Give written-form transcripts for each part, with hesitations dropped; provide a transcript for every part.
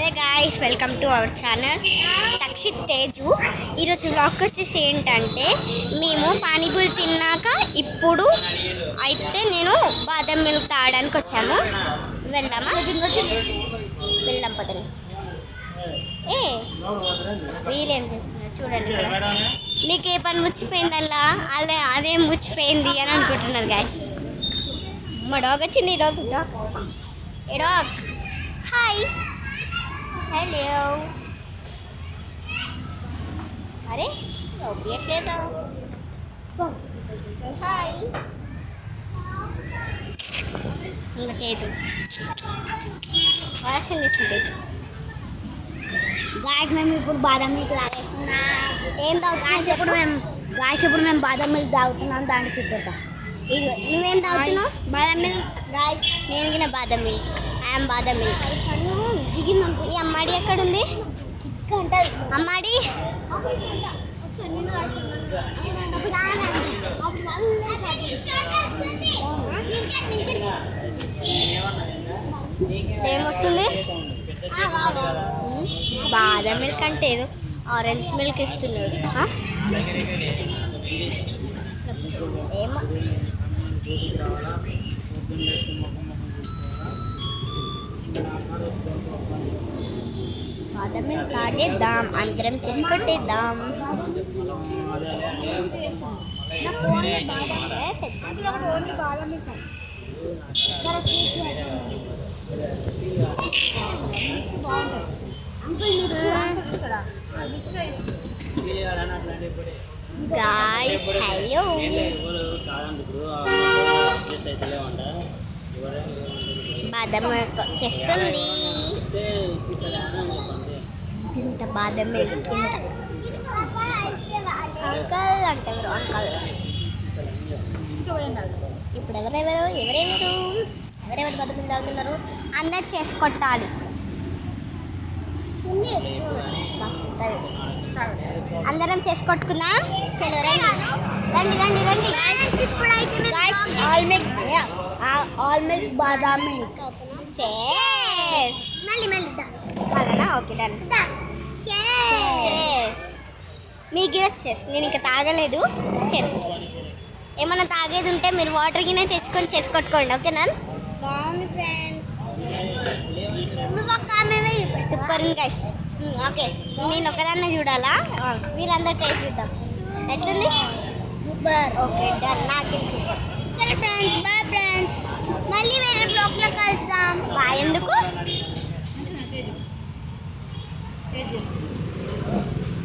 Hello guys, welcome to our channel Takshith Teju. ఈరోజు vlog వచ్చేసి ఏంటంటే మేము పానీపూరి తిన్నాక ఇప్పుడు అయితే నేను బాదం మిల్క్ తాగడానికి వచ్చాము. వెళ్దామా? వెళ్దాం పదని. వీళ్ళేం చేస్తున్నారు చూడండి. నీకు ఏ పని ముచ్చిపోయిందల్లా అదే ముచ్చిపోయింది అని అనుకుంటున్నారు గాయ్స్. మా డాగ్ వచ్చింది. Dog a dog hi. Hello. అరే ఒప్పియట్లేదా? హాయ్. ఇంకా తేజు వరక్షన్ చేస్తుంది. తేజు గాయస్ మేము ఇప్పుడు బాదం మిల్క్ తాగేస్తున్నాం. ఏం తాగుతున్నావు? ఇప్పుడు మేము బాదం మిల్క్ తాగుతున్నాం. దాన్ని చూపిద్దాం. ఇగో నువ్వేం తాగుతున్నావు? బాదం మిల్క్. గాయస్ నేను గిన బాదం మిల్క్. ఐఎమ్ బాదం మిల్క్. ఈ అమ్మాడి ఎక్కడుంది? అమ్మాడి ఏమొస్తుంది? బాదం మిల్క్ అంటే ఏదో ఆరెంజ్ మిల్క్ ఇస్తున్నాడు. ఏమో బాదం మిల్క్ తాగేద్దాం, అందరం చేసుకొట్టేద్దాం. Guys hello. బాదం మిల్క్ చేస్తుంది. ఇంత బాదం మిల్క్ అంకల్ అంటే అంకల్. ఇప్పుడు ఎవరెవరు బాదం మిల్క్ తాగుతున్నారు? అందరు చేసుకొట్టాలి. అందరం చేసుకొట్టుకున్నా. చలో రండి రండి రండి రండి. ఇప్పుడైతే ఆల్ మిల్క్ బాదం మిల్క్. అలానా? Okay done. మీకు చెస్. నేను ఇంకా తాగలేదు. చెస్ ఏమన్నా తాగేది ఉంటే మీరు వాటర్ గిన్నె తెచ్చుకొని చేసుకొట్టుకోండి. ఓకేనా? బాగుంది ఫ్రెండ్స్. Super guys. ఓకే నేను ఒకదాన్నే చూడాలా? వీళ్ళందరూ టేస్ట్ చూద్దాం ఎట్లుంది. సూపర్. Okay done. నాకు సూపర్. సరే ఫ్రెండ్స్, బాయ్ ఫ్రెండ్స్. మళ్ళీ వేరే బ్లాగ్లో కలుద్దాం. బాయ్. ఎందుకు?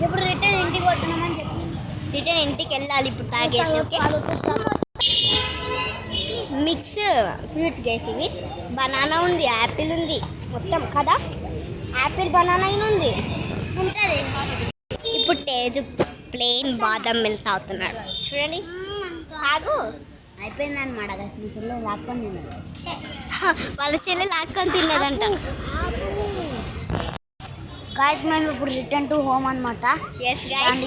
ఇప్పుడు రిటర్న్ ఇంటికి పోతున్నామని చెప్పి రిటర్న్ ఇంటికి వెళ్ళాలి ఇప్పుడు తాగేసి. Okay mix fruits guys. ఇవి బనానా ఉంది, యాపిల్ ఉంది మొత్తం కదా. యాపిల్ బనానా ఉంది ఉంటుంది. ఇప్పుడు తేజు ప్లెయిన్ బాదం మిల్క్ తాగుతున్నాడు. చూడండి. తాగు. అయిపోయింది అనమాట. మీ చెల్లె లాక్కొని తిన్నది. వాళ్ళ చెల్లె లాక్కొని తిన్నదంట. గాయస్ మేము ఇప్పుడు రిటర్న్ టు హోమ్ అనమాట. Yes guys.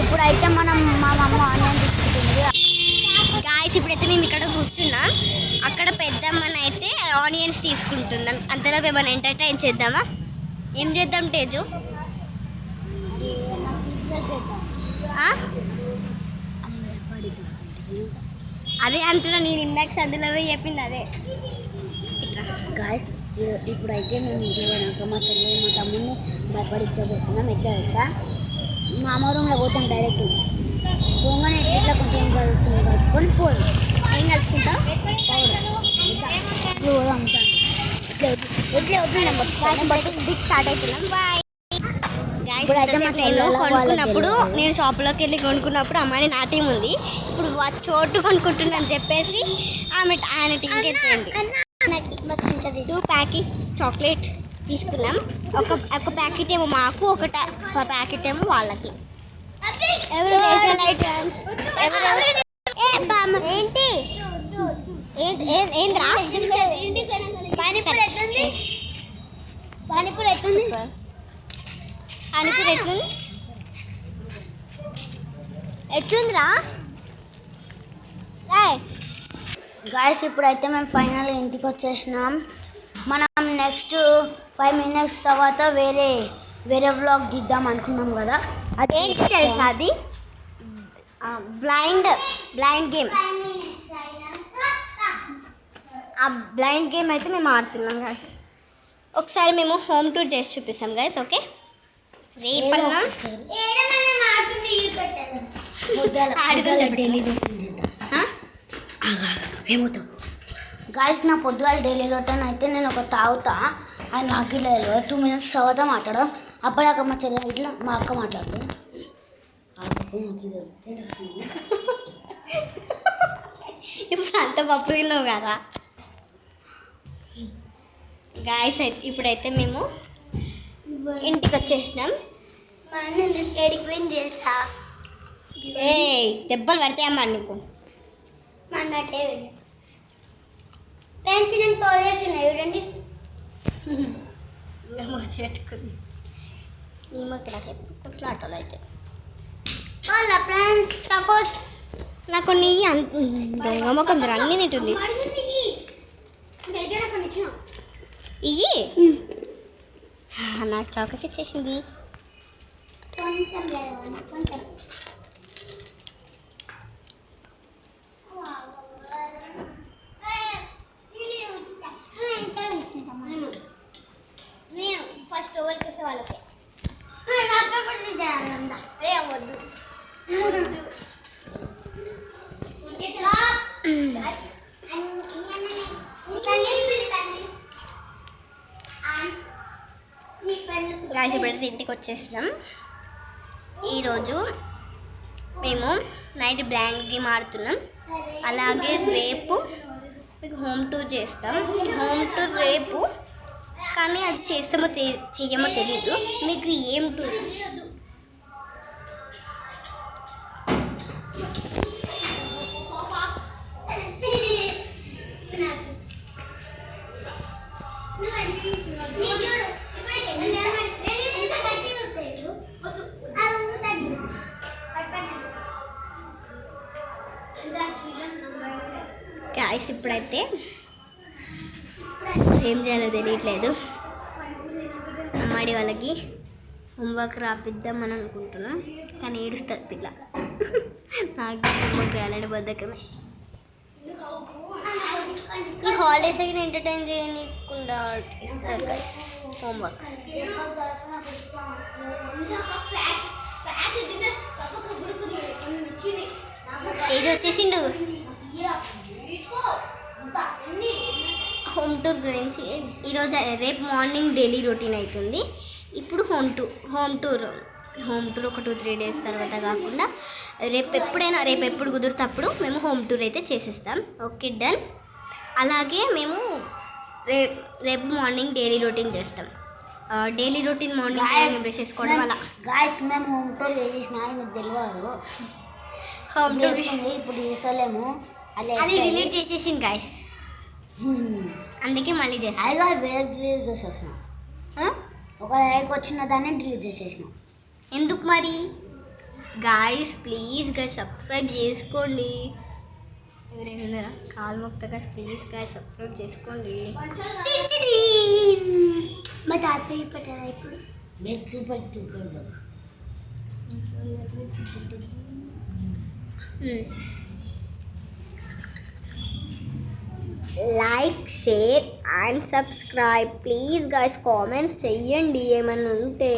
ఇప్పుడైతే మా మమ్మ ఆనియన్ తీసుకుంటుంది. గాయస్ ఇప్పుడైతే మేము ఇక్కడ కూర్చున్నా. అక్కడ పెద్దమ్మని అయితే ఆనియన్స్ తీసుకుంటున్నాం. అంతలో ఏమైనా ఎంటర్టైన్ చేద్దామా? ఏం చేద్దాం తేజు? అదే అంటున్నా నేను. ఇందాక సందులో చెప్పింది అదే. గాయస్ ఇప్పుడైతే మేము ఇంటికి పోయినాక మా చెల్లి మా తమ్ముడిని భయపడిచ్చబోతున్నాం. ఎట్లా తెలుసా? మా అమ్మ రూమ్లో పోతాం డైరెక్ట్. పోగానే ఇట్లా కొంచెం కలుపుకొని పోదు. ఏం కలుపుకుంటాం? పోదాం. ఎట్లా ఇంటికి స్టార్ట్ అవుతున్నాం. బాయ్. నేను కొనుక్కున్నప్పుడు, నేను షాప్లోకి వెళ్ళి కొనుక్కున్నప్పుడు అమ్మాయి నా టీం ఉంది. ఇప్పుడు చోటు కొనుక్కుంటుందని చెప్పేసి ఆయన టీంకి వెళ్ళిపోయింది. 2 ప్యాకెట్ చాక్లెట్ తీసుకున్నాం. ఒక ప్యాకెట్ ఏమో మాకు, ఒక ప్యాకెట్ ఏమో వాళ్ళకి. ఏంటి ఏంద్రా? పానీపూరి ఎట్లుంది? పానీపూరి ఎట్లుంది? ఎట్లుందిరా? గాయస్ ఇప్పుడైతే మేము ఫైనల్ ఇంటికి వచ్చేసినాం. మనం నెక్స్ట్ 5 minutes తర్వాత వేరే వ్లాగ్ తీద్దాం అనుకున్నాం కదా. అదేంటి తెలుసా? అది బ్లైండ్ గేమ్. ఆ బ్లైండ్ గేమ్ అయితే మేము ఆడుతున్నాం గైస్. ఒకసారి మేము హోమ్ టూర్ చేసి చూపిస్తాం గైస్. ఓకే, రేపన్నా ఏమవుతావు గాయస్. నా పొద్దుగాల డైలీ రొటీన్ అయితే నేను ఒక తాగుతా. ఆయన నాకు ఇలా 2 minutes తర్వాత మాట్లాడడం. అప్పటిదాకా మా చెల్లె ఇట్లా మా అక్క మాట్లాడుతుంది. ఇప్పుడు అంత పప్పు తిన్నావు కదా గాయస్. ఇప్పుడైతే మేము ఇంటికి వచ్చేసినాం. తెలుసా ఏ దెబ్బలు పడతాయమ్మా నీకు. పెన్షన్ కాలేజ్ ఉన్నాయి చూడండి. పెట్టుకుంది మేము ఇక్కడ కొట్లాటలు అయితే వాళ్ళ ఫ్రెండ్స్ సపోజ్ నాకు నీ దొంగమ్మకం అన్నీ తింటుంది. ఇయ్యి నాకు చాక్లెట్ ఇచ్చేసింది. నేను ఫస్ట్ ఓవర్కి వస్తే వాళ్ళకి వద్దు. గాయస్ ఇప్పుడైతే ఇంటికి వచ్చేసినాం. ఈరోజు మేము నైట్ బ్లాంక్ గేమ్ ఆడుతున్నాం. అలాగే రేపు మీకు హోమ్ టూర్ చేస్తాం. హోమ్ టూర్ రేపు, కానీ అది చేస్తామో చెయ్యమో తెలీదు. మీకు ఏం టూర్ గాయస్. ఇప్పుడైతే ఏం చేయాలో తెలియట్లేదు. అమ్మాడి వాళ్ళకి హోంవర్క్ రాపిద్దామని అనుకుంటున్నాం, కానీ ఏడుస్తుంది పిల్ల. నాకు హోంవర్క్ రాయాలని బద్దకమే. ఈ హాలిడేస్ అయినా ఎంటర్టైన్ చేయకుండా ఇస్తారు కదా హోంవర్క్స్. ఏజ్ వచ్చేసిండు. హోమ్ టూర్ గురించి ఈరోజు రేపు మార్నింగ్ డైలీ రొటీన్ అవుతుంది. ఇప్పుడు హోమ్ టూర్ ఒక 2-3 days తర్వాత కాకుండా రేపు ఎప్పుడు కుదిరితే అప్పుడు మేము హోమ్ టూర్ అయితే చేసేస్తాం. Okay done. అలాగే మేము రేపు మార్నింగ్ డైలీ రొటీన్ చేస్తాం. డైలీ రొటీన్ మార్నింగ్ బ్రష్ చేసుకోవడం వల్ల గాయస్ మేము హోమ్ టూర్ చేసిన మీకు తెలియదు. హోమ్ టూర్ ఇప్పుడు చేసలేము, అది డిలీట్ చేసేసింది గాయస్. అందుకే మళ్ళీ చేస్తాం. అది వేరే డిలీట్ చేసేసిన, ఒక లైక్ వచ్చిన దాన్ని డిలీట్ చేసేసిన. ఎందుకు మరి గాయస్? ప్లీజ్ గాయస్ సబ్స్క్రైబ్ చేసుకోండి. ఎవరైనా ఉన్నారా? కాలు మొక్కగా ప్లీజ్ గాయస్ సబ్స్క్రైబ్ చేసుకోండి. మా తాతయ్య పెట్టారా ఇప్పుడు like, share and subscribe please guys. Comments చెయ్యండి ఏమన్నా ఉంటే.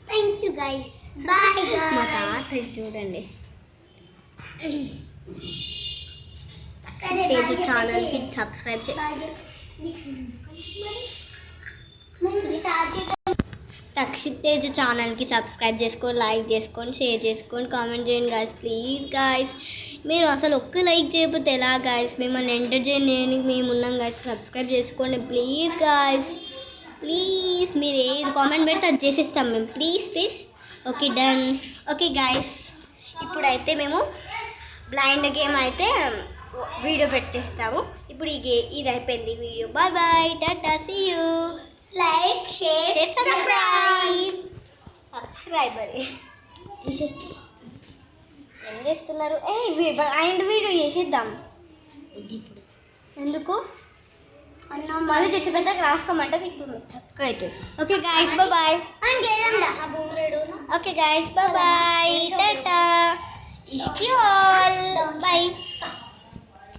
Thank you guys. బాయ్. మా తాతయ్య చూడండి. తేజు ఛానల్కి సబ్స్క్రైబ్ తక్షిత్ తేజు ఛానల్కి సబ్స్క్రైబ్ చేసుకోండి, లైక్ చేసుకోండి, షేర్ చేసుకోండి, కామెంట్ చేయండి గాయస్. ప్లీజ్ గాయస్, మీరు అసలు ఒక్క లైక్ చేయకపోతే ఎలా గాయస్? మిమ్మల్ని ఎంటర్టైన్ చేయడానికి మేము ఉన్నాం గాయస్. సబ్స్క్రైబ్ చేసుకోండి ప్లీజ్ గాయస్. ప్లీజ్ మీరు ఏది కామెంట్ పెడితే అది చేసేస్తాం మేము. Please. Okay done. Okay guys, ఇప్పుడైతే మేము బ్లైండ్ గేమ్ అయితే వీడియో పెట్టేస్తాము. ఇప్పుడు ఇది అయిపోయింది video. Bye bye, tata, see you. Like, share, subscriber ఏం చేస్తున్నారు? అండ్ వీడియో చేసేద్దాం. ఎందుకు మళ్ళీ చేసి పెద్దగా రాసుకోమంటది ఇప్పుడు తక్కువ అవుతుంది okay guys bye okay guys bye టాటా ఇష్కి ఆల్ బై